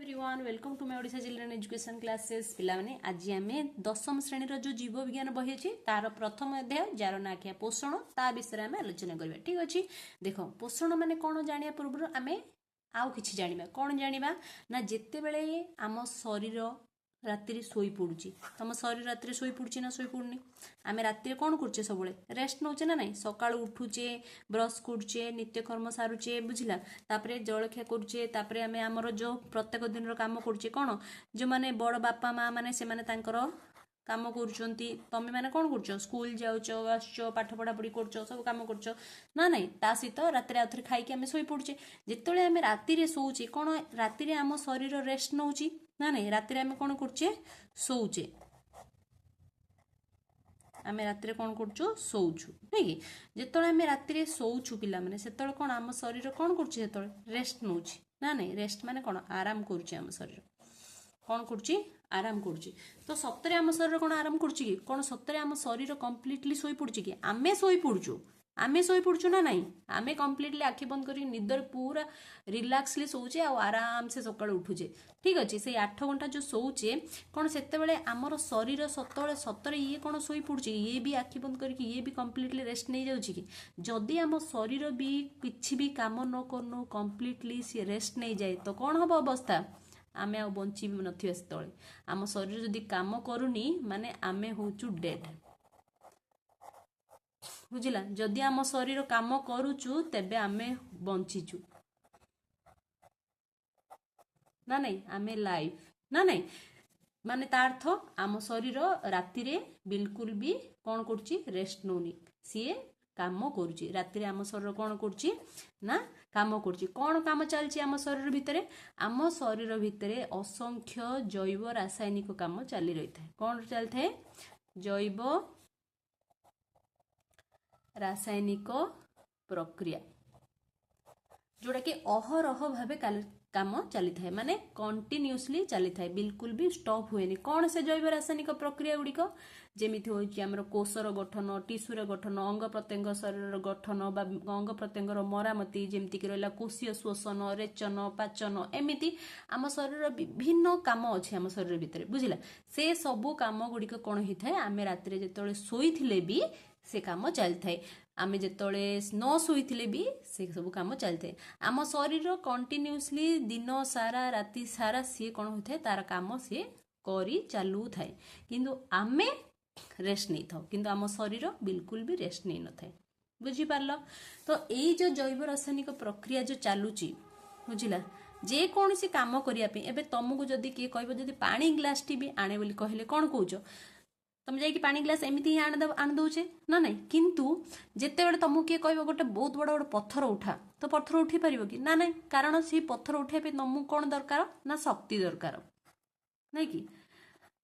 Everyone welcome to my Odisha children education classes पिला माने आज आमे दशम श्रेणी रो जो जीव विज्ञान बही अछि तार प्रथम अध्याय जार ना किया पोषण ता विषय आमे आलोचना करबा ठीक अछि देखो पोषण माने कोन जानिया पूर्व आमे आउ किछि जानिबा कोन जानिबा ना जेते बेले आम शरीर राति शोई पड़ुची तुम शरीर राति शोई पड़ुची ना शोई पड़ुनी आम राति कौन करुचे सब रेस्ट नौचे ना नहीं सका उठुचे ब्रश करुचे नित्यकर्म सारुचे बुझला तापरे जलखिया करुचे तापरे आम आमर जो प्रत्येक दिन काम करुचे कौन जो माने बड़ बापा माँ माने से माने तांकर काम करुचंती तमे माने कौन करुच स्कूल जाउच आसुच पाठ पढ़ा पढ़ी करुच सब काम करुच ना नहीं ता सहित राति आउथरे खाइके आम शोई पड़ुचे जितेबाला आम राति शोचे कौन राति आम शरीर रेस्ट नौची ना नहीं राति आम कौन करुचे शोचे आम राति कौन करुचु शोचु नहीं जिते आम राति शोचु पिला माने सेतବେଳେ कौन आम शरीर कौन करुचे सेतବେଳେ रेस्ट नौची ना नहीं रेस्ट माने कौन आराम करुचे आम शरीर कौन करुची आराम करुची तो सतरे आम शरीर कौन आराम करुची कि कौन सतरे आम शरीर कंप्लीटली शोई पड़ुची कि आमे शोई पड़ुचु आमे शोई पड़ुचु ना नहीं आमे कंप्लीटली आखि बंद करी निदर पूरा रिलैक्सली शोचे आ आराम से सकाळ उठुचे ठीक अच्छे से 8 घंटा जो शोचे कौन सेतेबेले आमर शरीर सतବେଳେ सतरे ये कौन शोई पड़ुची ये भी आखि बंद करके ये भी कंप्लीटली रेस्ट नहीं जाउची कि जदि आम शरीर भी किछि भी काम न करनु कंप्लीटली से रेस्ट नहीं जाए तो कौन हबो अवस्था आमे आ बंची नथिया सेतବେଳେ आम शरीर जदि काम करूनी माने आमे होचु डेड बुझिला जदि आम शरीर काम करूचु तेबे आमे बंचीचु ना नहीं आमे लाइफ ना नहीं माने तार अर्थ आम शरीर राति रे बिल्कुल भी कौन करुची रेस्ट नौनी सी काम करुची राति रे आम शरीर कौन करुची ना काम करुची कौन काम चलची आम शरीर भितरे आम शरीर भितरे असंख्य जैव रासायनिक काम चली रही था कौन चलता है जैव रासायनिक प्रक्रिया जोड़ा कि अहरह भावे काम चली थाए माने कंटिन्यूअसली चली थाए बिल्कुल भी स्टॉप हुएनी कौन से जैव रासायनिक प्रक्रिया गुड़िक जेमिति होइछि हमर कोषर गठन टिश्यूर गठन अंग प्रत्यंग शरीर गठन बा अंग प्रत्यंगर मरामती जेमिति कि रहला कोषीय शोषण रेचन पाचन एमिति आम शरीर विभिन्न काम अछि आम शरीर भितर बुझिला से सबु काम गुड़िक कोन होई थाए आमे रात्रि जेतळे सोइथिले भी से काम चली थाए आमे जेतळे न सोइथिले भी से सब काम चली थाए आम शरीर कंटिन्यूअसली दिन सारा राति सारा सी कोन होई थाए तार काम सी करी चालू थाए किंतु आमे रेस्ट नहीं था किंतु आम शरीर बिल्कुल भी रेस्ट नहीं न थाए बुझी पारलो तो एई जो जैव रासायनिक प्रक्रिया जो चालूची बुझिला जे कौन सी काम करिया पे एबे तुमको जदी के कहबो जदी पानी ग्लास टी भी आने बोली कहले कोन कहउचो तुम जाइए पानी ग्लास एमती ही आन दौचे ना नहीं किंतु जिते बड़े तुमको किए कह गोटे बहुत बड़ा गोटे पत्थर उठा तो पत्थर उठी पार कि ना नहीं कारण से पत्थर उठाई तुमको कौन दरकार ना शक्ति दरकार नहीं कि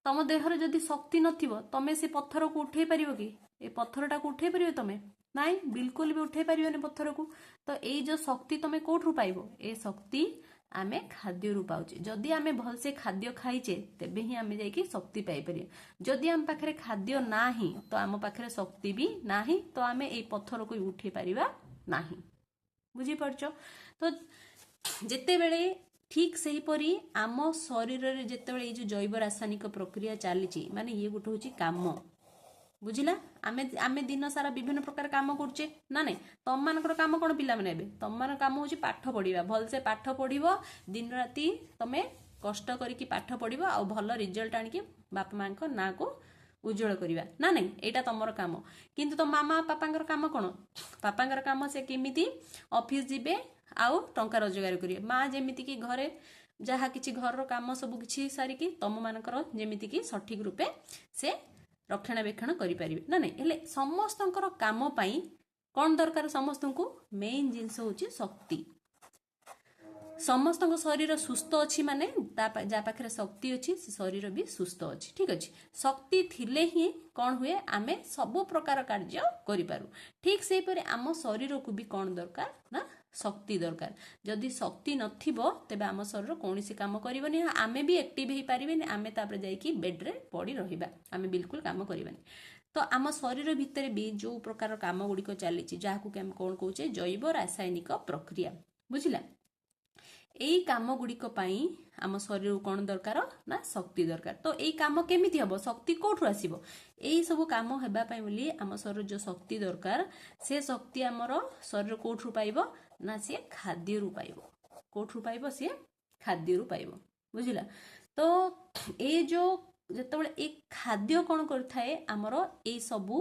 तुम देहर जदि शक्ति नथिबो तमे से पत्थर को उठे पार कि ए पत्थरटा को उठे पार तमें नाई बिल्कुल भी उठे पार पत्थर को तो ये जो शक्ति तुम्हें कोठू पाइबो ए शक्ति आमे खाद्य रू पाउचे जदि आमे भलसे खाद्य खाइचे तेबे ही आमे जाइकी शक्ति पाई परिया जदि आम पाखरे खाद्य नाही तो आम पाखरे शक्ति भी नाही तो आमे ए पत्थर को उठे पारिबा नाही बुझी परछो तो जेते बेले ठीक सही परी आम शरीर रे जेते बेले जो जैव रासायनिक प्रक्रिया चलीची माने ये गोटे होची काम बुझिला आमे आमे दिन सारा विभिन्न प्रकार काम करछे ना नहीं तम मानकर काम कोन पिला माने एबे तम मान काम होची पाठ पढिबा भल से पाठ पढिबो दिन राती तमे कष्ट करिकी पाठ पढिबो आ भल रिजल्ट आनिकी बापा मां को ना को उज्जवल करिबा ना नहीं एटा तमर काम किंतु तो मामा पापांकर काम कोन पापांकर काम से केमिति ऑफिस जिबे आउ टंका रोजगार करिए मां जेमिति की घरे जहा किछि घर रो काम सब किछि सारिकी तम मानकर जेमिति की सठिक रूपे से रक्षणाबेक्षण करें ना नहीं हेले समस्तंकर काम पाई कौन दरकार समस्त को मेन जिनस होची शक्ति समस्त शरीर सुस्थ अच्छी माने जा पाखे शक्ति अच्छी से शरीर भी सुस्थ अच्छी ठीक अच्छे शक्ति थिले ही कौन हुए आमे सब प्रकार कार्य करिपारू ठीक से परे आम शरीर को भी कौन दरकार ना शक्ति दरकार जदि शक्ति नथिबो तेबे आम शरीर कौन सी काम करबनी आमे भी एक्टिव हो पारिबेनी आमे तापर जाइकी बेड रे पड़ी रहिबा आमे बिल्कुल काम करबानी तो आम शरीर भितर भी जो प्रकार काम गुड़िक चली जहाँ को कौन कौचे जैव रासायनिक प्रक्रिया बुझिला एई काम गुड़िक आम शरीर कौन दरकार ना शक्ति दरकार। तो यही कम केमिति हबो शक्ति कोठु आसीबो एही सब काम हेबा पई बोली आम शरीर जो शक्ति दरकार से शक्ति आमर शरीर कोठु पाइबो ना से खाद्य रु पाइबो कोठु पाइबो से खाद्य रु पाइबो बुझिला। तो ए जो जेतेबेले एक खाद्य कौन करथाए आमर ए सबु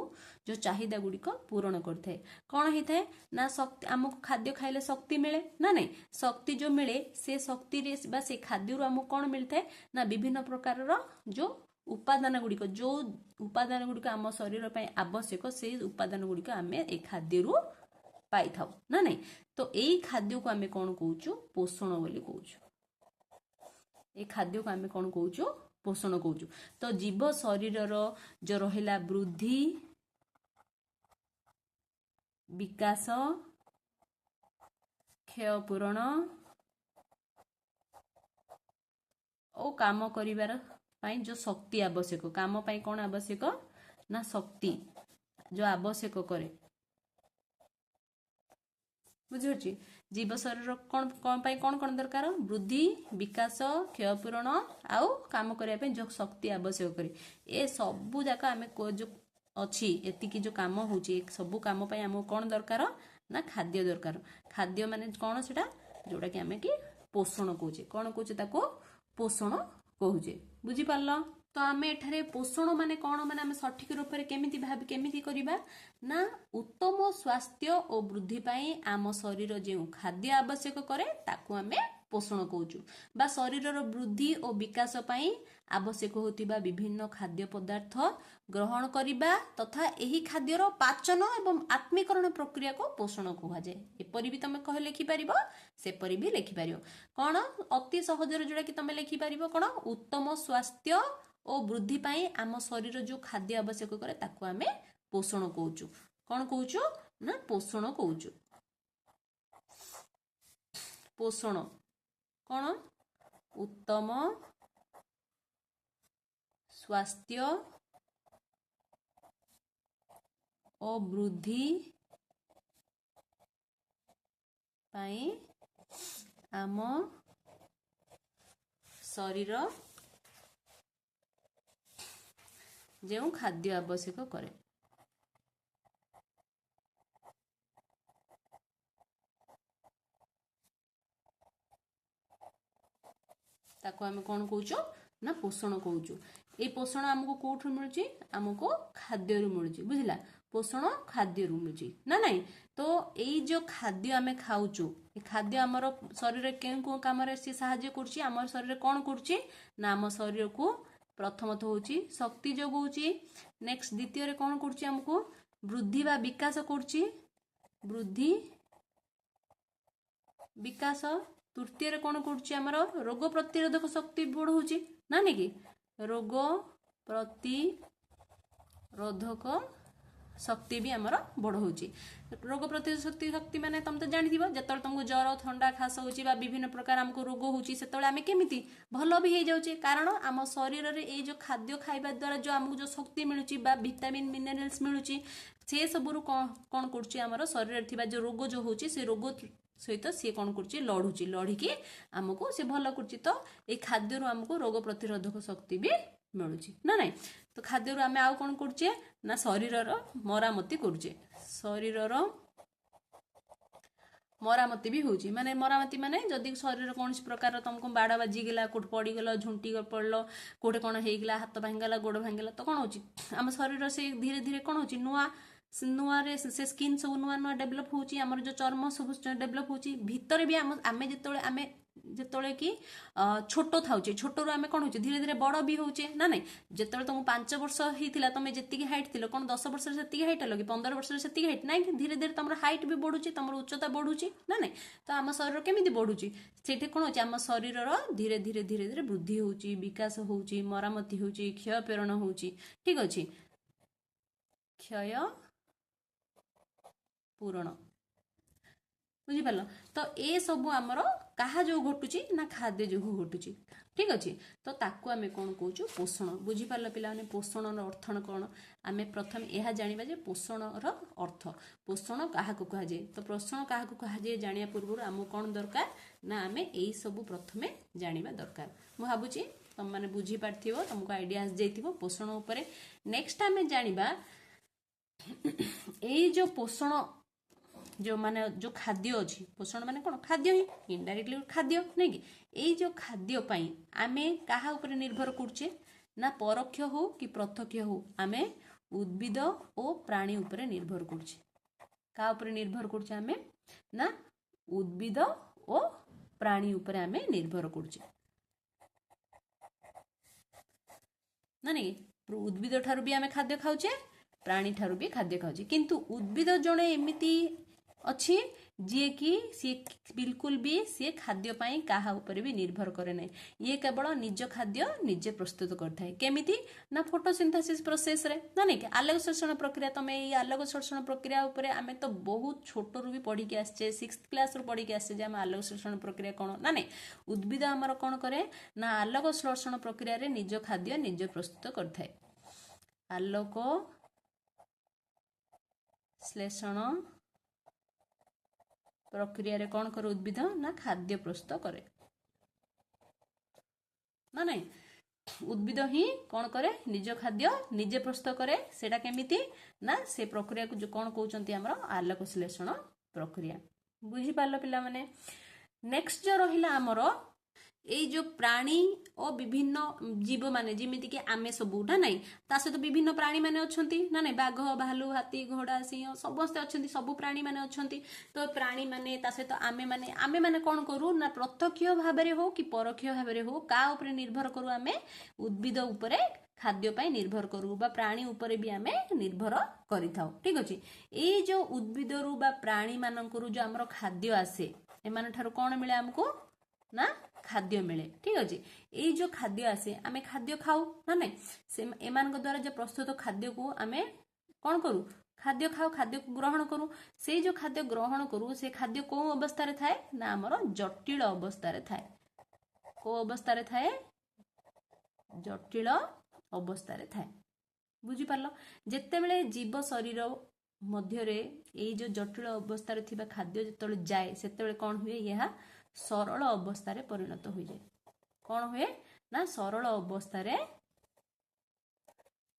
जो चाहिदा गुड़िक पूरण करथाए कौन होता ना शक्ति आमको खाद्य खाइले शक्ति मिले ना नहीं शक्ति जो मिले से शक्ति रे बा से खाद्य रु आमको कौन मिलता है ना विभिन्न प्रकार जो उपादान गुड़िक आम शरीर पे आवश्यक से उपादान गुड़िक आम ए खाद्य रु पाई थाउ ना नहीं। तो यही खाद्य को आम कौन कहूँ पोषण बोली कहूँ ए खाद्य को आम कौन कहूँ पोषण कहूँ। तो जीव शरीर जो रहिला वृद्धि विकास क्षय पूरण और काम करिवार पाई जो शक्ति आवश्यक काम पाई कौन आवश्यक ना शक्ति जो आवश्यक करे बुझी जीव शरीर कौन कौन पाई कौन कौन दरकार वृद्धि विकास क्षय पूरण आउ काम करने जो शक्ति आवश्यक करे ए सबू जाक आम जो अच्छी एतिकी जो काम होची सबू काम पाई आम कौन दरकार ना खाद्य दरकार खाद्य माने कौन सेटा जोड़ा कि आम कि पोषण कहुचे कौन कहुचे ताको पोषण कहुचे बुझी पारल। तो आम एठारे पोषण माने कौन माने आम सठिक रूप में केमिति भाबी केमिति करिबा ना उत्तम स्वास्थ्य और वृद्धि पाई आम शरीर जो खाद्य आवश्यक करे ताकू आम पोषण कहूँ बा शरीर वृद्धि और विकास पाई आवश्यक होतिबा विभिन्न खाद्य पदार्थ ग्रहण करिबा तथा एही खाद्यर पाचन एवं आत्मीकरण प्रक्रिया को पोषण कहुए एपरी भी तुम कहे लिखिपार सेपरी भी लिखिपार कौन अति सहज जोड़ा कि तुम लिखिपार कौन उत्तम स्वास्थ्य और वृद्धि पाई आम शरीर जो खाद्य आवश्यक करे ताकू आम पोषण कहूँ कौन कहूँ ना पोषण कहूँ पोषण कौन उत्तम स्वास्थ्य और वृद्धि पाई आम शरीर जो खाद्य आवश्यक करे ताको आम कौन कहूँ ना पोषण कहूँ ये पोषण आमको कौटू मिलूँ आमको खाद्य मिलूँ बुझला पोषण खाद्य मिलूँ ना नहीं। तो यही जो खाद्य आम खाऊचु खाद्य आमर शरीर क्यों कम सी साहाय्य कर आम शरीर कौन कर आम शरीर को प्रथमत हूँ शक्ति जोगाऊँ नेक्स्ट द्वितीय कौन कर आमको वृद्धि बा विकास कर वृद्धि विकास तृतीय कौन कर रोग प्रतिरोधक शक्ति बढ़ाऊँ ना नहीं कि रोग प्रतिरोधक शक्ति भी आमर बढ़ाऊँ रोग प्रतिरोधक शक्ति माने तुम तो जानी जो तुमको ज्वर ठंडा खास हो विभिन्न प्रकार आमको रोग होची से आम केमिति भल भी हो जाऊे कारण आम शरीर रे ये जो खाद्य खाइबा द्वारा जो आमको जो शक्ति मिलूँ विटामिन मिनरल्स मिलूँ से सबू कौन कर शरीर थिबा जो रोग जो होची से रोग सहित सी कौन कर लड़ुची लड़िकी आमको सी भल कर तो ये खाद्य आमको रोग प्रतिरोधक शक्ति भी मिलूँ ना नहीं। तो खाद्य आम आउ कौन कर ना शरीर मरामती करुचे शरीर मरामती भी होची माने मरामती माने जदि शरीर कौन प्रकार तुमको बाड़ बाजिगला कोट पड़गल झुंटी पड़ल कोटे कौन होगला हाथ भांगला गोड़ भांगला तो कौन हो आम शरीर से धीरे धीरे कौन हो नुआ रे से स्किन सब नुआ नुआ डेभलप होची हमर जो चर्म सब डेभलप होची भितर भी आमे जेतोले कि छोट थाउचे छोट रु आमे कौन होचे धीरे धीरे बड़ भी होचे ना नहीं जेतोले तुम 5 वर्ष होइतिला तुम जेतिकी हाइट थिलो कौन 10 वर्ष रे सेतिकी हाइट हलो कि 15 वर्ष रे सेतिकी हाइट नहीं धीरे धीरे तुम हाइट भी बढ़ुची तुम उच्चता बढ़ुची ना नहीं। तो आम शरीर केमिति बढ़ुची सेठी कौन होची आम शरीर धीरे धीरे धीरे धीरे वृद्धि होची विकास होची मरामती होची क्षय प्रेरण होची ठीक अछि क्षय पूरण। बुझिपाल तो ए सब आमर कहा जो घटुची ना खाद्य जो घटुची ठीक अच्छे तो ताकू आम कौन कहूँ पोषण बुझिपार पे पोषण अर्थ कौन आम प्रथम यह जाना जे पोषण अर्थ पोषण क्या कहुए तो पोषण क्या कहुए जाना पूर्व आम कौन दरकार ना आम यही सब प्रथम जाना दरकार मुझे भावुची तुम मैंने बुझीपार तुमको आइडिया आस जाइए पोषण उपर नेक्स्ट आम जाना यही जो पोषण जो माने जो खाद्य अच्छी पोषण माने कौन खाद्य ही इनडायरेक्टली खाद्य नहीं कि यही जो खाद्य पाई आमे कहा ऊपर निर्भर करछे ना परोक्ष हो कि प्रत्यक्ष हो आमे उद्भिद और प्राणी ऊपर निर्भर करछे का ऊपर निर्भर करछे आमे ना उद्भिद और प्राणी ऊपर आमे निर्भर करछे ना नहीं उद्भिद ठारू भी आमे खाद्य खाउछे प्राणी ठारू भी खाद्य खाउछे किंतु उद्भिद जणे एमिति अच्छी जी कि सी बिल्कुल भी सी खाद्य पाई कहा ऊपर भी निर्भर करे ना ये केवल निज खाद्य निजे प्रस्तुत करथाय केमिति ना फोटोसिंथेसिस प्रोसेस रे ना नहीं आलोक संश्लेषण प्रक्रिया तमे ये आलोक संश्लेषण प्रक्रिया ऊपर आमे तो बहुत छोट रु भी पढ़ी के आछे 6th क्लास रु पढ़ी के आछे जे हम आलोक संश्लेषण प्रक्रिया कोन ना नहीं उद्भिद हमर कोन करे ना आलोक संश्लेषण प्रक्रिया रे निज खाद्य निजे प्रस्तुत करथाय आलोक श्लेषण प्रक्रिया रे कौन करे उद्भिद ना खाद्य प्रस्तुत करे ना नहीं उद्भिद ही कौन करे निज खाद्य निजे प्रस्तुत करे सेटा केमिति ना से प्रक्रिया को जो कौन कहउचंती हमर आलोक श्लेषण प्रक्रिया बुझी पारलो पिला माने नेक्स्ट जो रहिला हमर एई जो प्राणी और विभिन्न जीव माने जिमिति कि आमे सबू ना नहीं ता सहित विभिन्न प्राणी माने अछंती ना नहीं बाघ भालू हाथी घोड़ा सिंह समस्ते अछंती सब प्राणी माने अछंती तो प्राणी माने ता सहित आमे माने कोन करू ना प्रत्यक्ष भाबरे हो कि परोक्ष भाबरे हो का ऊपर निर्भर करू आमे उद्भिद ऊपर खाद्य पाई निर्भर करू बा प्राणी ऊपर भी आमे निर्भर करिथाउ ठीक अछि ए जो उद्भिद रु बा प्राणी मानकरू जो हमर खाद्य आसे एमान ठारू कोन मिले हमको ना खाद्य मिले ठीक अच्छे ये जो खाद्य आसे आमे खाद्य खाऊ ना नहीं से एमान द्वारा जो प्रस्तुत खाद्य को आमे कौन करू खाद्य खाऊ खाद्य को ग्रहण करू से जो खाद्य ग्रहण करू से खाद्य को अवस्था रे थाए ना हमर जटिल अवस्था रे थाए को अवस्था रे थाए जटिल अवस्था रे थाए बुझी पारलो जेते बेले जीव शरीर मध्य रे ए जो जटिल अवस्था रे थिबा खाद्य जेतले जाए सेते बेले कौन हुए यह सरल अवस्था रे परिणत हो जाए कौन हुए ना सरल अवस्था रे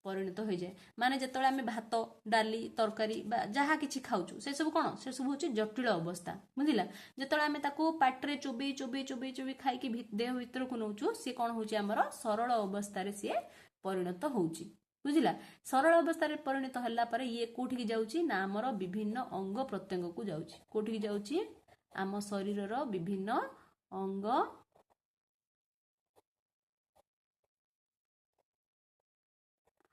परिणत हो जाए माने जेतले आमे भात डाली तरकारी बा जहा किछि खाउछु से सब कोन से सब होची जटिल अवस्था बुझिला जेतले आमे ताको पाटरे चोबी चोबी चोबी चोबी खाई कि देह भीतर को नउछु से कोन होची हमर सरल अवस्था रे से परिणत होउची बुझिला सरल अवस्था रे परिणत हल्ला पर ये कोठी की जाउची ना हमर विभिन्न अंग प्रत्यंग को जाउची कोठी की जाउची आम शरीर विभिन्न अंग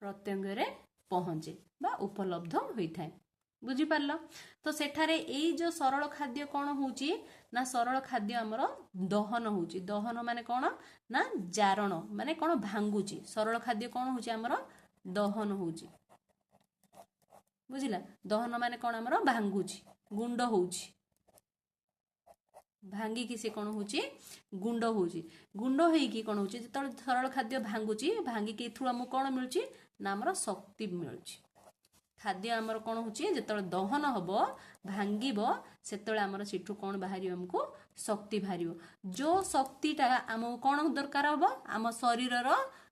प्रत्यंग रे पहुंचे बा उपलब्ध होता है बुझी पारल तो सेठारे एई जो सरल खाद्य कौन होची ना सरल खाद्य हमर दहन होची दहन माने कौन ना जारण माने कौन भांगुची सरल खाद्य कौन होची हमर दहन होची बुझिला दहन माने कौन हमर भांगुची गुंड होची भांगी कि से कौन होची गुंड होची गुंड होईकी कौन होची जेतले सरल खाद्य भांगुची भांगी कि थ्रू हमको कौन मिलुची ना हमर शक्ति मिलुची खाद्य हमर कौन होची जेतले दहन हबो भांगीबो सेतले हमर सिठू कौन बाहरी हमको शक्ति बाहरियो जो शक्तिटा हमको कौन दरकार हबो हम शरीरर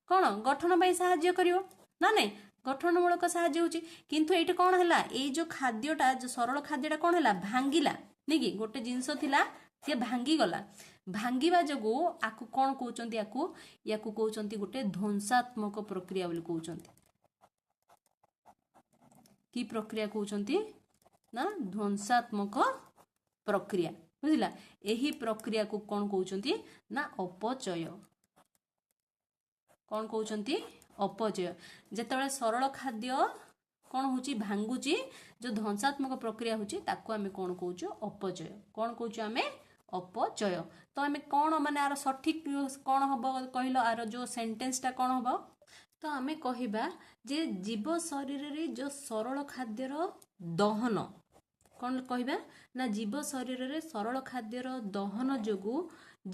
कौन गठन पई सहाय्य करियो ना नहीं गठनमूलक सहाय्य होची किंतु एठी कौन हला ए जो खाद्यटा जो सरल खाद्यटा कौन हला भांगिला नै कि गोटे जिंस थिला से भांगी गला भांगीबा जगो आकु कौन कहउचंती याकु कहउचंती गोटे ध्वंसात्मक प्रक्रिया बोली कहउचंती की प्रक्रिया कहउचंती ना ध्वंसात्मक प्रक्रिया बुझिला एही प्रक्रिया को कौन कहउचंती ना अपचय कौन कहउचंती अपचय जेतबेले सरल खाद्य कौन होची भांगुची जो ध्वंसात्मक प्रक्रिया होची ताकू आमे कौन कहउचो अपचय कौन कहउचो आमे अपचय तो आमे कौन माने आर सठिक कौन हबो कहिलो आर जो सेंटेंस टा कौन हबो तो आमे कहिबा जे जीव शरीर रे जो सरल खाद्यर दहन कौन कहबा ना जीव शरीर रे सरल खाद्यर दहन जोगु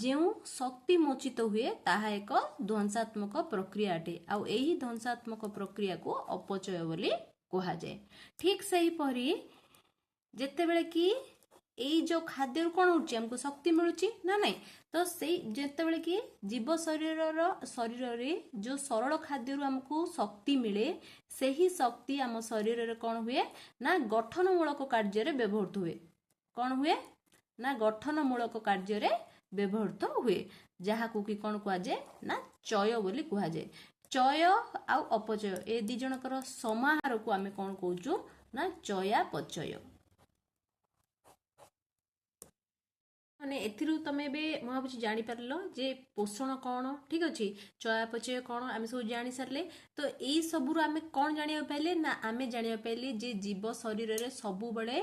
ଯେଉଁ ଶକ୍ତି ମୋଚିତ ହୁଏ ତାହା ଏକ ଧ୍ୱଂସାତ୍ମକ ପ୍ରକ୍ରିୟା ଅଟେ ଆଉ ଏହି ଧ୍ୱଂସାତ୍ମକ ପ୍ରକ୍ରିୟାକୁ ଅପଚୟ ବୋଲି କୁହାଯାଏ। ଠିକ ସେହିପରି ଯେତେବେଳେ କି ଏଇ ଯୋଉ ଖାଦ୍ୟରୁ କଣ ହଉଛି ଆମକୁ ଶକ୍ତି ମିଳୁଛି ନା ନାଇଁ ତ ସେଇ ଯେତେବେଳେ କି ଜୀବ ଶରୀରରେ ଯୋଉ ସରଳ ଖାଦ୍ୟରୁ ଆମକୁ ଶକ୍ତି ମିଳେ ସେହି ଶକ୍ତି ଆମ ଶରୀରରେ କଣ ହୁଏ ନା ଗଠନମୂଳକ କାର୍ଯ୍ୟରେ ବ୍ୟବହୃତ ହୁଏ। କଣ ହୁଏ ନା ଗଠନମୂଳକ କାର୍ଯ୍ୟରେ ବ୍ୟବହୃତ ହୁଏ ଯାହାକୁ କି କଣ କୁହାଯାଏ ନା ଚୟ ବୋଲି କୁହାଯାଏ। ଚୟ ଆଉ ଅପଚୟ ଏ ଦି ଜଣଙ୍କର ସମାହାରକୁ ଆମେ କଣ କହୁଛୁ ନା ଚୟାପଚୟ। ମାନେ ଏଥିରୁ ତମେ ଏବେ ମୁଁ ଭାବୁଛି ଜାଣିପାରିଲ ଯେ ପୋଷଣ କଣ ଠିକ ଅଛି ଚୟାପଚୟ କଣ ଆମେ ସବୁ ଜାଣି ସାରିଲେ। ତ ଏଇ ସବୁରୁ ଆମେ କଣ ଜାଣିବାକୁ ପାଇଲେ ନା ଆମେ ଜାଣିବାକୁ ପାଇଲେ ଯେ ଜୀବ ଶରୀରରେ ସବୁବେଳେ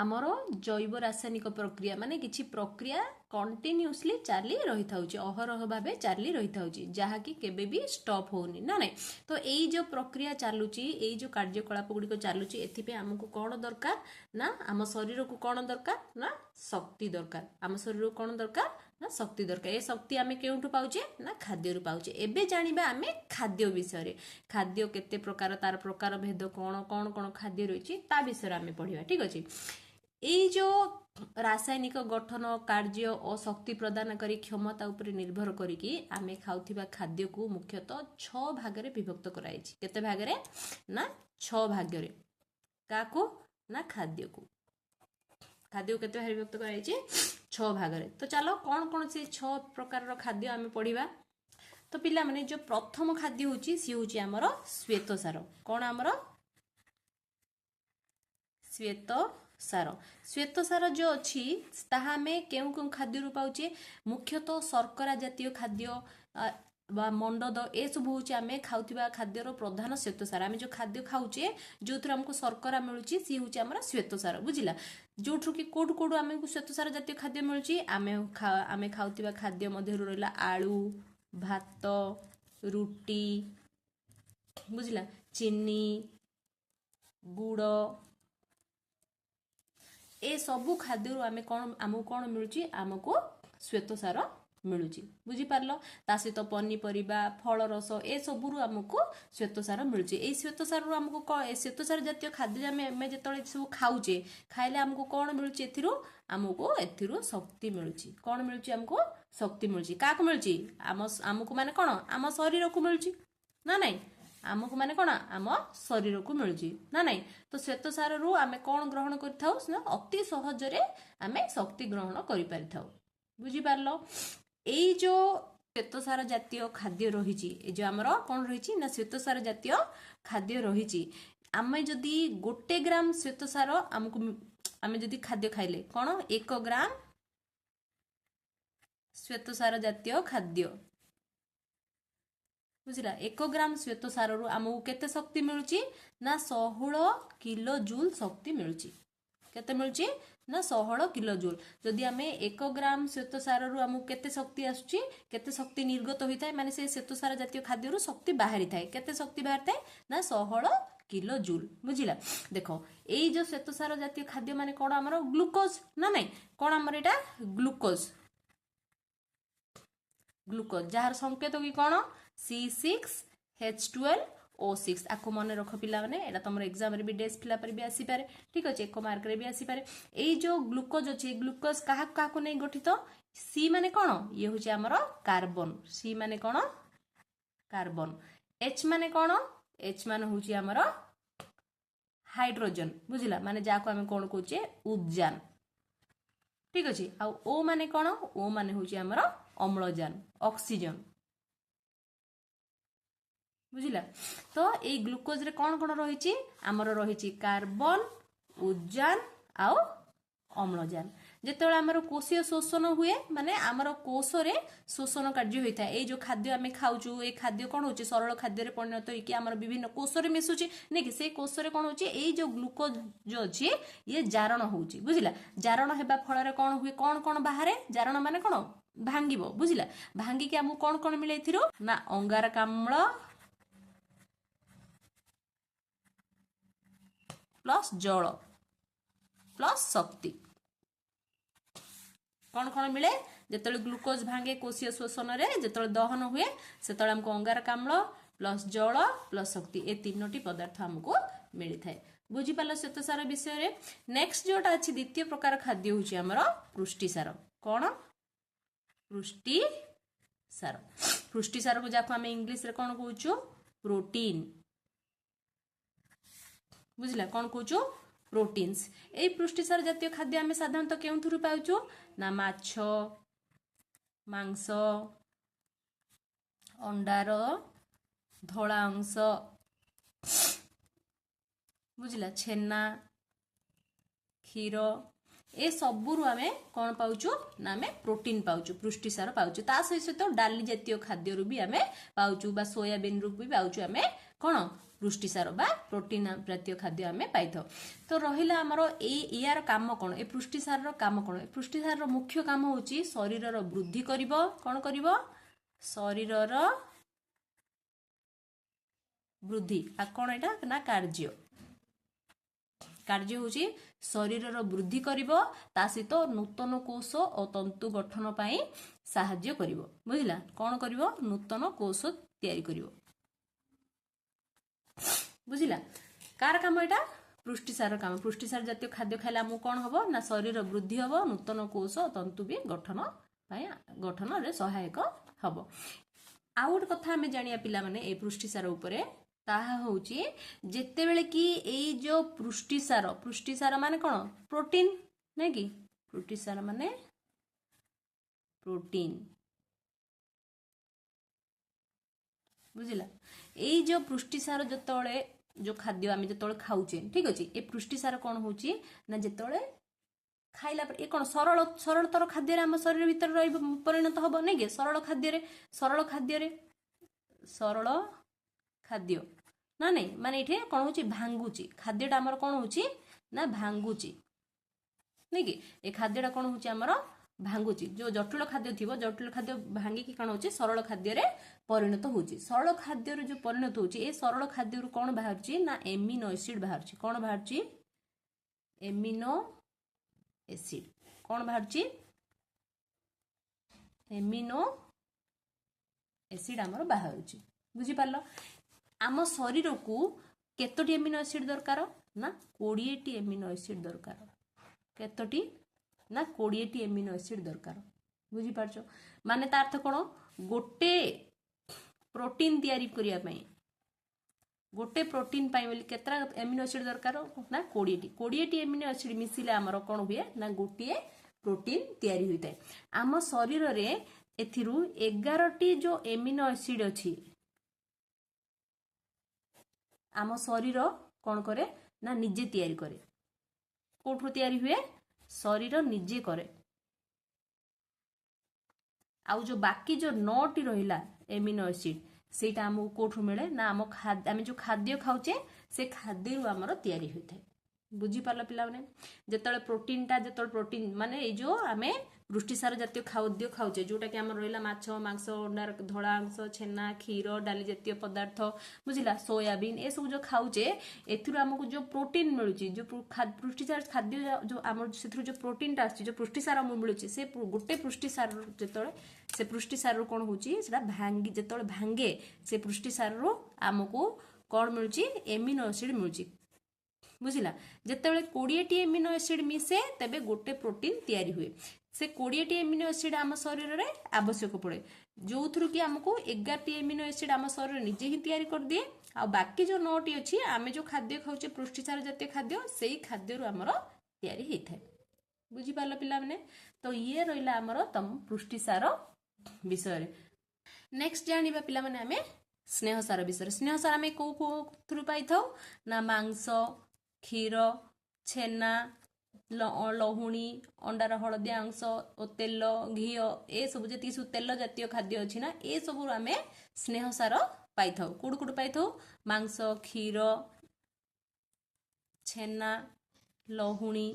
ଆମର ଜୈବ ରାସାୟନିକ ପ୍ରକ୍ରିୟା ମାନେ କିଛି ପ୍ରକ୍ରିୟା କଣ୍ଟିନ୍ୟୁଅସଲି ଚାଲି ରହିଥାଉଛି ଅହରହ ଭାବେ ଚାଲି ରହିଥାଉଛି ଯାହାକି କେବେ ବି ଷ୍ଟପ୍ ହଉନି ନା ନାଇଁ। ତ ଏଇ ଯୋଉ ପ୍ରକ୍ରିୟା ଚାଲୁଛି ଏଇ ଯୋଉ କାର୍ଯ୍ୟକଳାପ ଗୁଡିକ ଚାଲୁଛି ଏଥିପାଇଁ ଆମକୁ କଣ ଦରକାର ନା ଆମ ଶରୀରକୁ କଣ ଦରକାର ନା ଶକ୍ତି ଦରକାର। ଆମ ଶରୀରକୁ କଣ ଦରକାର ନା ଶକ୍ତି ଦରକାର। ଏ ଶକ୍ତି ଆମେ କେଉଁଠୁ ପାଉଛେ ନା ଖାଦ୍ୟରୁ ପାଉଛେ। ଏବେ ଜାଣିବା ଆମେ ଖାଦ୍ୟ ବିଷୟରେ ଖାଦ୍ୟ କେତେ ପ୍ରକାର ତାର ପ୍ରକାର ଭେଦ କଣ କଣ କଣ ଖାଦ୍ୟ ରହିଛି ତା ବିଷୟରେ ଆମେ ପଢିବା ଠିକ ଅଛି। ଏଇ ଯୋଉ ରାସାୟନିକ ଗଠନ କାର୍ଯ୍ୟ ଓ ଶକ୍ତି ପ୍ରଦାନକାରୀ କ୍ଷମତା ଉପରେ ନିର୍ଭର କରିକି ଆମେ ଖାଉଥିବା ଖାଦ୍ୟକୁ ମୁଖ୍ୟତଃ 6 ଭାଗରେ ବିଭକ୍ତ କରାଯାଇଛି। କେତେ ଭାଗରେ ନା 6 ଭାଗରେ। କାକୁ ନା ଖାଦ୍ୟକୁ କେତେ ଭାଗରେ ବିଭକ୍ତ କରାଯାଇଛି 6 ଭାଗରେ। ତ ଚାଲ କଣ କଣ ସେ 6 ପ୍ରକାରର ଖାଦ୍ୟ ଆମେ ପଢିବା। ତ ପିଲାମାନେ ଯୋଉ ପ୍ରଥମ ଖାଦ୍ୟ ହଉଛି ସିଏ ହଉଛି ଆମର ଶ୍ଵେତସାର। କଣ ଆମର ଶ୍ଵେତସାର ଯୋଉ ଅଛି ତାହା ଆମେ କେଉଁ କେଉଁ ଖାଦ୍ୟରୁ ପାଉଛେ ମୁଖ୍ୟତଃ ଶର୍କରା ଜାତୀୟ ଖାଦ୍ୟ ବା ମଣ୍ଡଦ ଏସବୁ ହଉଛି ଆମେ ଖାଉଥିବା ଖାଦ୍ୟର ପ୍ରଧାନ ଶ୍ଵେତସାର। ଆମେ ଯୋଉ ଖାଦ୍ୟ ଖାଉଛେ ଯୋଉଥିରୁ ଆମକୁ ଶର୍କରା ମିଳୁଛି ସିଏ ହଉଛି ଆମର ଶ୍ଵେତସାର ବୁଝିଲା। ଯୋଉଠୁ କି କୋଉଠୁ କୋଉଠୁ ଆମକୁ ଶ୍ଵେତସାର ଜାତୀୟ ଖାଦ୍ୟ ମିଳୁଛି ଆମେ ଖାଉଥିବା ଖାଦ୍ୟ ମଧ୍ୟରୁ ରହିଲା ଆଳୁ ଭାତ ରୁଟି ବୁଝିଲା ଚିନି ଗୁଡ଼ ଏ ସବୁ ଖାଦ୍ୟରୁ ଆମକୁ କଣ ମିଳୁଛି ଆମକୁ ଶ୍ଵେତସାର ମିଳୁଛି ବୁଝିପାରିଲ। ତା ସହିତ ପନିପରିବା ଫଳ ରସ ଏ ସବୁରୁ ଆମକୁ ଶ୍ଵେତସାର ମିଳୁଛି। ଏଇ ଶ୍ଵେତସାରରୁ ଆମକୁ ଶ୍ଵେତସାର ଜାତୀୟ ଖାଦ୍ୟ ଆମେ ଯେତେବେଳେ ସବୁ ଖାଉଛେ ଖାଇଲେ ଆମକୁ କଣ ମିଳୁଛି ଏଥିରୁ ଶକ୍ତି ମିଳୁଛି। କଣ ମିଳୁଛି ଆମକୁ ଶକ୍ତି ମିଳୁଛି। କାହାକୁ ମିଳୁଛି ଆମକୁ ମାନେ କଣ ଆମ ଶରୀରକୁ ମିଳୁଛି ନା ନାଇଁ ଆମକୁ ମାନେ କଣ ଆମ ଶରୀରକୁ ମିଳୁଛି ନା ନାଇଁ। ତ ଶ୍ଵେତସାରରୁ ଆମେ କଣ ଗ୍ରହଣ କରିଥାଉ ନା ଅତି ସହଜରେ ଆମେ ଶକ୍ତି ଗ୍ରହଣ କରିପାରିଥାଉ ବୁଝିପାରିଲ। ଏଇ ଯୋଉ ଶ୍ଵେତସାର ଜାତୀୟ ଖାଦ୍ୟ ରହିଛି ଏ ଯୋଉ ଆମର କଣ ରହିଛି ନା ଶ୍ଵେତସାର ଜାତୀୟ ଖାଦ୍ୟ ରହିଛି ଆମେ ଯଦି 1 ଗ୍ରାମ ଶ୍ଵେତସାର ଆମେ ଯଦି ଖାଦ୍ୟ ଖାଇଲେ କଣ 1 ଗ୍ରାମ ଶ୍ଵେତସାର ଜାତୀୟ ଖାଦ୍ୟ ବୁଝିଲା 1 ଗ୍ରାମ ଶ୍ଵେତସାରରୁ ଆମକୁ କେତେ ଶକ୍ତି ମିଳୁଛି ନା 16 କିଲୋ ଜୁଲ ଶକ୍ତି ମିଳୁଛି। କେତେ ମିଳୁଛି ନା 16 କିଲୋ ଜୁଲ। ଯଦି ଆମେ 1 ଗ୍ରାମ ଶ୍ଵେତସାରରୁ ଆମକୁ କେତେ ଶକ୍ତି ଆସୁଛି କେତେ ଶକ୍ତି ନିର୍ଗତ ହୋଇଥାଏ ମାନେ ସେ ଶ୍ଵେତସାର ଜାତୀୟ ଖାଦ୍ୟରୁ ଶକ୍ତି ବାହାରିଥାଏ। କେତେ ଶକ୍ତି ବାହାରିଥାଏ ନା 16 କିଲୋ ଜୁଲ ବୁଝିଲା। ଦେଖ ଏଇ ଯୋଉ ଶ୍ଵେତସାର ଜାତୀୟ ଖାଦ୍ୟ ମାନେ କଣ ଆମର ଗ୍ଲୁକୋଜ ନା ନାଇଁ କଣ ଆମର ଏଟା ଗ୍ଲୁକୋଜ ଯାହାର ସଂକେତ କି କଣ C6H12O6 ଆକୁ ମନେ ରଖ ପିଲାମାନେ ଏଟା ତମର ଏକ୍ସାମ ରେ ବି ଡେସ୍ फिल पर भी आसी पारे ठीक अछि 1 मार्क रे भी आसी पारे। एई जो ग्लूकोज अछि ग्लूकोज काहाको नै गठित सी माने कोन ये होछि हमरो कार्बन सी माने कोन कार्बन एच माने कोन एच माने होछि हमरो हाइड्रोजन बुझिला माने जाको हम कोन कहूचे उद्जान ठीक अछि। आ ओ माने कोन ओ माने होछि हमरो अम्लजान ऑक्सीजन बुझिला। तो ए ग्लूकोज रे कोन कोन रहिछि हमरो रहिछि कार्बन उद्जान आउ अम्लजान। जेतेबेला हमरो कोषीय शोषण हुए माने हमरो कोष रे शोषण कार्य होइता ए जो खाद्य हमें खाउछु ए खाद्य कोन होछि सरल खाद्य रे परिणत होई कि हमरो विभिन्न कोष रे मिसुछि ने कि से कोष रे कोन होछि ए जो ग्लूकोज जो अछि ये जारण होछि बुझिला। जारण हेबा फल रे कोन हुए कोन कोन बाहरे जारण माने कोन भांगिबो बुझिला। भांगी के हमु कोन कोन मिले थिरो ना अंगारकाम्ल प्लस जल प्लस शक्ति कौन कौन मिले जिते ग्लूकोज भांगे कोशीय शोषण में जिते दहन हुए से आमको अंगारकाम्ल प्लस जल प्लस शक्ति ए तीनोटी पदार्थ आमको मिली थाए बुझीपाल श्वेतसार विषय नेक्स्ट जोटा अच्छी द्वितीय प्रकार खाद्य हूँ आमर पुष्टिसार कौन पुष्टिसार पुष्टिसार को जाको आम इंग्लिश रे कौन कहूँ प्रोटीन बुझला कौन कहूँ प्रोटीन्स ए पुष्टिसार जातीय खाद्य आम साधारणतः केउथुरु पाउछु ना माछ मांस अंडार धला अंश बुझला छेना क्षीर ए सबुरु आमे कौन पाउछु ना आमे प्रोटीन पाउछु पुष्टिसार पाउछु ता सहित डाली जातीय खाद्य भी आमे पाउछु बा सोयाबीन रु भी पाउछु आमे कौन पुष्टिसार बा प्रोटीन जातीय खाद्य आमे पाइथो तो रहिला हमरो यार काम कौन ए पुष्टिसार काम कौन ए पुष्टिसार मुख्य काम होची शरीर रो वृद्धि करिवो कौन करिवो शरीर रो वृद्धि आ कौन एटा ना कार्य हूँ शरीर वृद्धि करिवो ता सहित नूतन कोष और तंतु गठन पाई साहाय्य करिवो बुझिला कौन करिवो नूतन कोष तैयारी करिवो बुझिला कार काम एटा पुष्टिसार काम पुष्टिसार जातीय खाद्य खाइला हमू कौन हबो ना शरीर वृद्धि हबो नूतन कोष तंतु भी गठन रे सहायक हबो आउ गोटे कथा आमे जानिया पिला माने ए पुष्टिसार उपरे ताहा होची जेतेबेले कि एई जो पुष्टिसार माने कौन प्रोटीन नहीं कि पुष्टिसार माने प्रोटीन बुझिला एई जो पुष्टिसार जतोळे जो खाद्य आमे जतोळे खाउचे ठीक अछि ए पुष्टिसार कौन होची ना जतोळे खाइला पर ए कौन सरलतर खाद्य आम शरीर भीतर रही परिणत हबो नहीं कि सरल खाद्य ना नहीं माने इठे कौन होची भांगुची खाद्यटा हमर कौन होची ना भांगुची नहीं कि ए खाद्यटा कौन होची हमर भांगुची जो जटिल खाद्य थिबो जटिल खाद्य भांगी कि कौन होची सरल खाद्य रे परिणत होची सरल खाद्य रे जो परिणत होची ए सरल खाद्य रु कौन बाहरची ना एमिनो एसिड बाहरची कौन बाहरची एमिनो एसिड कौन बाहरची एमिनो एसिड हमर बाहरची बुझी पारलो आम शरीर को केतोटी एमिनो एसिड दरकार ना 20 टी एमिनो एसिड दरकार केतोटी ना 20 टी एमिनो एसिड दरकार बुझी पारछो माने ता अर्थ कोन गोटे प्रोटीन तयारी करिया पई गोटे प्रोटीन पाई बोली केतरा एमिनो एसिड दरकार ना 20 टी एमिनो एसिड मिसिले हमर कोन हुए ना गोटे प्रोटीन तयारी होइताय आम शरीर रे एथिरु 11 टी जो एमिनो एसिड अछि आम शरीर कौन करे ना निजे तैयारी करे कोठु तैयारी हुए शरीर निजे करे आउ जो बाकी जो 9 टी रहिला एमिनो एसिड सेटा हमको कोठु मिले ना आम जो खाद्य खाउचे से खाद्य रु हमर तैयारी होइथाय बुझी पारला पिला माने जेतळे प्रोटीन माने ए जो आमे पुष्टिसार जातीय खाद्य खाउचे जोटा कि हमर रहिला माछ मांस अंडा धला अंश छेना क्षीर डाली जातीय पदार्थ बुझिला सोयाबीन ए सब जो खाउचे एथुर हमको जो प्रोटीन मिलुची जो पुष्टिसार खाद्य जो हमर सेथुर जो प्रोटीन ता आछि जो पुष्टिसार हमको मिलुची से गोटे पुष्टिसार जेतळे से पुष्टिसार रो कोन होची सेटा भांगी जेतळे भांगे से पुष्टिसार रो हमको कोन मिलुची एमिनो एसिड मिलुची बुझिला जेतेबेले 20 टी एमिनो एसिड मिसे तबे गोटे प्रोटीन तैयारी हुए से 20 टी एमिनो एसिड आम शरीर रे आवश्यक पड़े जो थ्रु कि हमको 11 टी एमिनो एसिड आम शरीर निजे ही तैयारी कर दिए आ बाकी जो 9 टी अछि आमे जो खाद्य खाउचे पुष्टिसार जातीय खाद्य सेही खाद्य रु हमर तैयारी हेइ थाए बुझी पारला पिला माने तो ये रहिला हमर तम पुष्टिसार विषय रे नेक्स्ट जानिबा पिला माने आमे स्नेहसार विषय स्नेहसार आमे को थ्रु पाई थाउ ना मांस क्षीर छेना लहुणी अंडार हलदिया अंश और तेल घी ए सब जी सब तेल जातीय खाद्य अच्छी ना ए सब आम स्नेहसार पाई था कौड़ कौड़ पाई मांस क्षीर छेना लहुणी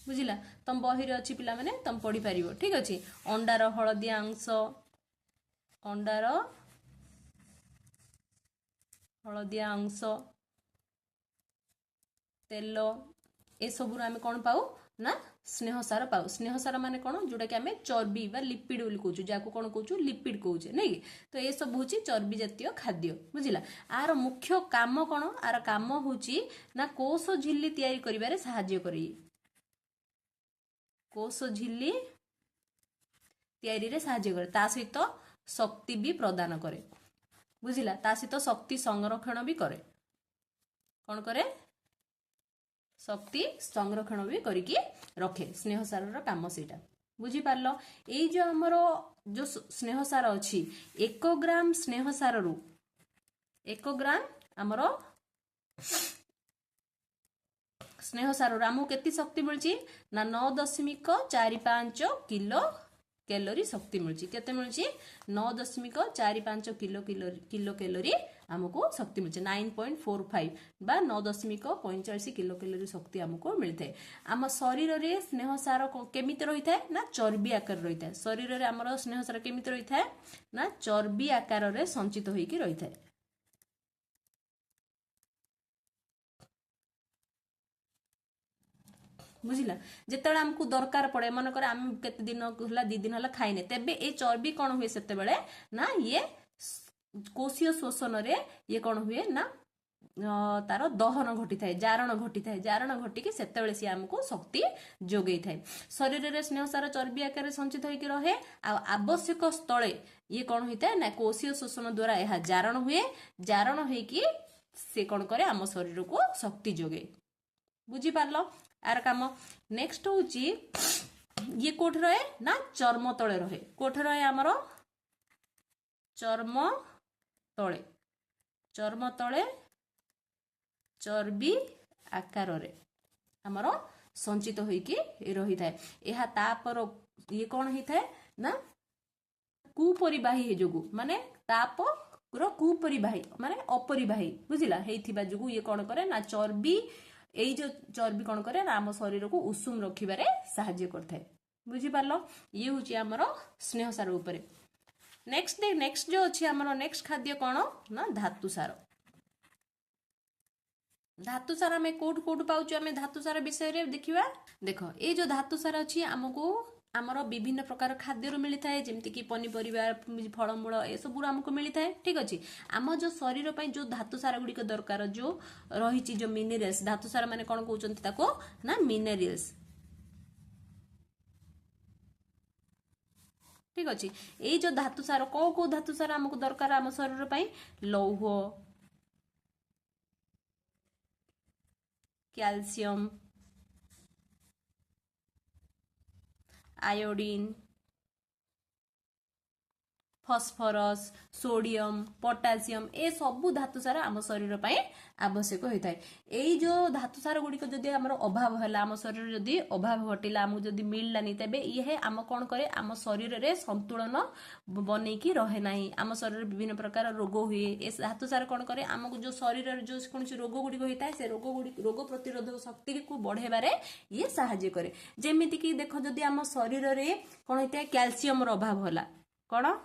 बुझिला तुम बही अच्छी पिला माने तुम पढ़ी पार ठीक अच्छे अंडार हलदिया अंश अंडार हलदिया अंश तेल ए सबुर आमे कौन पाऊ ना स्नेहसार पाऊ। स्नेहसार माने कौन जोटा कि आमे चर्बी बा लिपिड बोली कहूँ, जाको कौन कहूँ लिपिड कहूँ नहीं। तो ये सब हूँ चर्बी जातीय खाद्य बुझिला। आर मुख्य काम कौन, आर काम हूँ ना कोष झिल्ली तैयारी करिबारे सहाय्य करे। कोष झिल्ली तैयारी रे सहाय्य करे, ता सहित शक्ति भी प्रदान करे बुझिला। ता सहित शक्ति संरक्षण भी करे। कौन करे, शक्ति संरक्षण भी करिकी रखे। स्नेहसार काम सेटा बुझी पारलो। एई जो हमरो जो स्नेहसार अछि 1 ग्राम स्नेहसार रु 1 ग्राम हमरो स्नेहसार आमको केती शक्ति मिलची ना 9.45 किलो कैलोरी शक्ति मिलची। केते मिलची 9.45 किलो कैलोरी हमको शक्ति मिलची। 9.45 बा 9.45 किलो कैलोरी शक्ति हमको मिलते। आम शरीर रे स्नेहसार केमिति रही थाए ना चर्बी आकार रही थाए। शरीर रे हमर स्नेहसार केमिति रही थाए ना चर्बी आकार रे संचित होईकी रही थाए। बुझिला। जेतेबेले हमको दरकार पड़े, मन करे आम केते दिन होला 2 दिन होला खाइने, तेबे ए चर्बी कौन हुए सेते बेले ना ये कोशीय शोषण रे ये कौन हुए ना तार दहन घटी थाए, जारण घटी थाए। जारण घटी के सेते बेले सी हमको शक्ति जोगई थाए। शरीर रे स्नेहसार चर्बी आकार संचित होइकी रहे। आ आवश्यक स्थले ये कौन होइता ना कोशीय शोषण द्वारा यह जारण हुए। जारण होइकी से कौन करे आम शरीर को शक्ति जोगे। बुझी पारलो आर काम। नेक्स्ट हूँ ये कोठ रहे ना चर्म तले रहे। कोठ रहे आमर चर्म तले। चर्म तले चर्बी आकार रे आमर संचित होइकी रही थाए। यह तापर ये कौन ही थाए ना कुपरिबाही जोगु, माने ताप कुपरिबाही माने अपरिबाही बुझिला। हेइथिबा जोगु ये कौन करे ना चर्बी, एई जो चर्बी कौन करे ना आम शरीर को उषुम रखिबारे सहाय्य करथाए। बुझी पारलो। ये होची हमरो स्नेहसार उपरे। नेक्स्ट जो अछि हमरो नेक्स्ट खाद्य कौन ना धातुसार। धातुसार हमें कोड पाउछु। हमें धातुसार विषय रे देखिबा। देखो ए जो धातुसार अछि हमको आमर विभिन्न प्रकार खाद्य मिली थाए, जेमति कि पनीपरिबा फलमूल ए सब हमको मिली थाए। ठीक अछि। आम जो शरीर पई जो धातुसार गुडी के दरकार जो रहिछि जो मिनरल्स, धातुसार माने कोन कहउचंती ताको ना मिनरल्स। ठीक अछि। ए जो धातुसार को धातुसार हमको दरकार आम शरीर पई लौह, calcium, iodine, phosphorus, sodium, potassium ए सबु धातुसार आम शरीर पई आवश्यक होता है। एई जो धातुसार गुडी को जदि हमर अभाव होला, आम शरीर जदि अभाव घटिला, हमको जदि मिललानी, तेबे ये आम कोन करे आम शरीर रे संतुलन बनेकी रहे नाही। आम शरीर विभिन्न प्रकार रोग हुए। ए धातुसार कोन करे हमको जो शरीर रे जो कोनसी रोग गुडी होता है से रोग प्रतिरोधक शक्ति को बढ़ेबारे ये सहायता करे। जेमिति कि देखो जदि आम शरीर रे कोन होता है कैल्शियम रो अभाव होला, कोन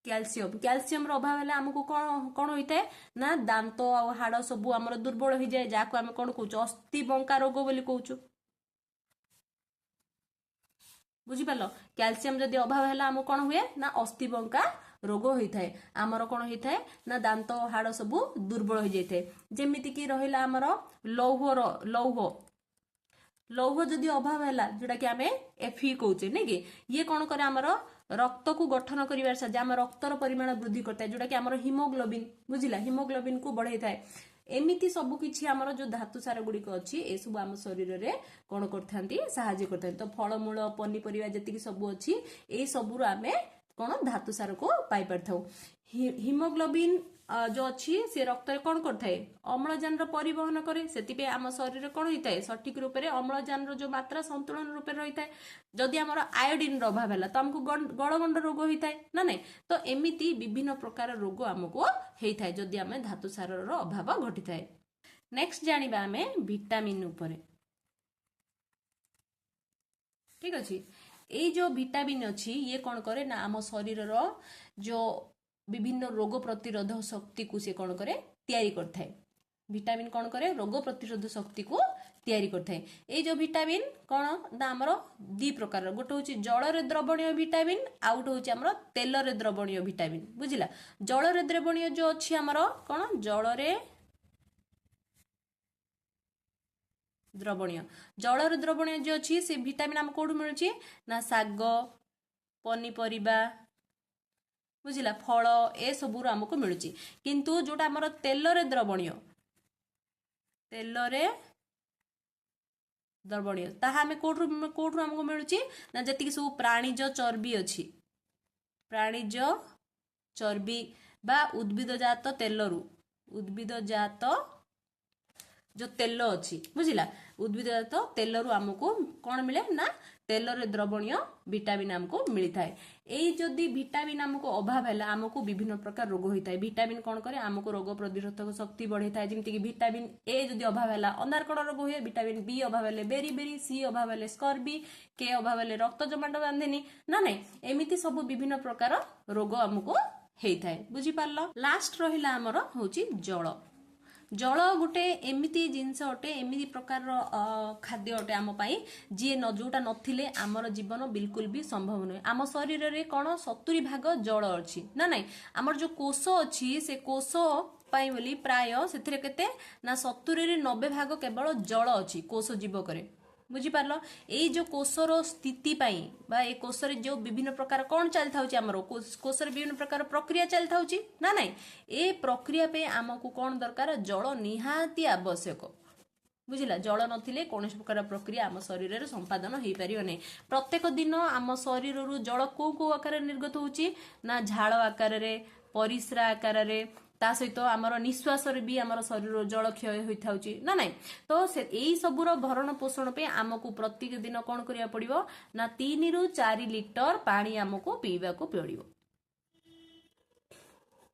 कैल्शियम अभाव है आमको कौन होता है ना दांत आ हाड़ सब आम दुर्बल हो जाए, जहाँ आम कौन कौच अस्थि बंका रोग बोली कहूँ। बुझिपाल। कैल्शियम जदि अभाव है आम कौन हुए ना अस्थि बंका रोग होता है। आमर कौन होता है ना दांत हाड़ सब दुर्बल हो जाए। जेमिति कि रहिला आमर लौह जदि अभाव है जोटा कि आम एफी कौचे नहीं कि ये कौन करे आमर रक्त को गठन करिवार साथ आम रक्तर परिमाण वृद्धि करता है, जोटा कि आमर हिमोग्लोबिन बुझिला हिमोग्लोबिन को बढ़ाई थाए। एमिति सब किछि आमर जो धातुसार गुड़िक अच्छी ए सब आम शरीर रे कौन करथांती सहायता करथांती। तो फलमूल पनीपरिबा जतिकि सब अच्छी ए सबुरु आमे कौन धातुसार को पाई पारथाउ। हिमोग्लोबिन जो अच्छी से रक्त कौन करथाए अम्लजान परिवहन करे। सेतिपे आम शरीर कौन होता है सठिक रूप से अम्लजान जो मात्रा संतुलन रूप रही है। जदि आमर आयोडीन अभाव है तो आमको गलगंड रोग होता है ना नहीं। तो एमिति विभिन्न प्रकार रोग आमको होता है जदि आम धातुसार अभाव घटी थाए। नेक्स्ट जानिबा आमे विटामिन उपरे। ठीक अछि। ये जो विटामिन अच्छी ये कौन करे ना आम शरीर जो विभिन्न रोग प्रतिरोधक शक्ति को से कौन करे तैयारी करथाए। ভিটামিন কোণ করে রোগ প্রতিরোধ শক্তি কু তৈরি করতে এই যে ভিটামিন কোণ না আমার দুই প্রকার গোটে হচ্ছে জলরে দ্রবণীয় ভিটামিন আউ গোটে হচ্ছে আমার তেলরে দ্রবণীয় ভিটামিন বুঝিলা জলরে দ্রবণীয় যে অছি আমার কোণ জলরে দ্রবণীয় জলরে দ্রবণীয় যে অছি সে ভিটামিন আমি কোঠু মিলুছি না শাগ পনিপরিবা বুঝিলা ফল এ সবুর আমাকে মিলুছি কিন্তু যেটা আমার তেলরে দ্রবণীয় তেলরে দ্রবণীয় তাহা আমি কোঠু কোঠু আমাকে মিলুছি না যেতিকি ସବୁ ପ୍ରାଣୀଜ ଚର୍ବି ଅଛି ପ୍ରାଣୀଜ ଚର୍ବି বা উদ্ভিদজাত তেলরু উদ্ভিদজাত जो तेल अच्छी बुझिला उद्भिदजात तेलरु आमको कौन मिले ना तेलरे द्रवणीय विटामिन आमको मिलता है यही जदि विटामिन आमको अभाव है आमको विभिन्न प्रकार रोग होता है विटामिन कौन करे आमको रोग प्रतिरोधक शक्ति बढ़े था जमीक विटामिन ए जदि अभाव है अंधार कण रोग हुए विटामिन बी अभाव है बेरी बेरी सी अभाव है स्कर्बी के अभाव है रक्त जमाट बांधेनी ना नहीं एमती सब विभिन्न प्रकार रोग आमको होता है बुझी पारल लास्ट रहिला आमर होची जल जल गोटे एमती जिनस अटे एमती प्रकार खाद्य अटे आम जी जोटा नथिले आमर जीवन बिल्कुल भी संभव नुहे आम शरीर रे कौन 70 भाग जल अच्छी ना नाई आमर जो कोष अच्छी से कोष बोली प्राय से केते ना 70 रे 90 भाग केवल जल अच्छी कोष जीवक बुझीपार यही जो कोषर स्थिति बा ए कोषर जो विभिन्न प्रकार कौन चली था आमर कोषर विभिन्न प्रकार प्रक्रिया चली था ना नाई ए प्रक्रिया पे आमको कौन दरकार जल निहाती आवश्यक बुझिला जल नथिले कौन प्रकार प्रक्रिया आम शरीर में संपादन हो पार नहीं प्रत्येक दिन आम शरीर जल को आकार निर्गत होची ना झाड़ आकार परिस्रा आकार ता सहित आमर निश्वास भी आमर शरीर जल क्षय होता ना नाई तो से यही सबूर भरण पोषण पे आमको प्रत्येक दिन कौन करिया पड़िबो ना 3 ରୁ 4 लिटर पानी आमको पीवा को पड़िबो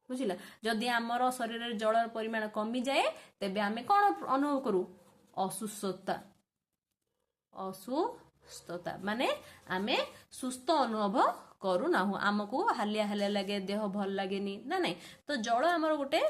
बुझिला जदि आमर शरीर में जल परिमाण कमी जाए तेबे आमे कौन अनुभव करू असुस्थता असुस्थता माने आमे सुस्थ अनुभव करू ना आमको हालिया हालिया लगे देह भल लगे ना नहीं तो जल आमर गोटे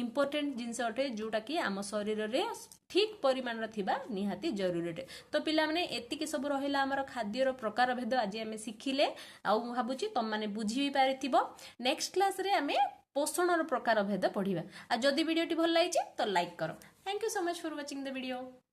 इम्पोर्टेंट जिनस अटे जोटा कि आम शरीर में ठीक परिमाण थिबा निहाती जरूरी अटे तो पिला माने एतिके सब रहिला आमर खाद्यर प्रकार भेद आज आम शिखिले आउ भाबुची तुम माने बुझी भी पारिथिबो नेक्स्ट क्लास रे आमे पोषण प्रकार भेद पढ़िबा आ जदि वीडियोटी भल लागिछि तो लाइक करो thank you so much for watching the video.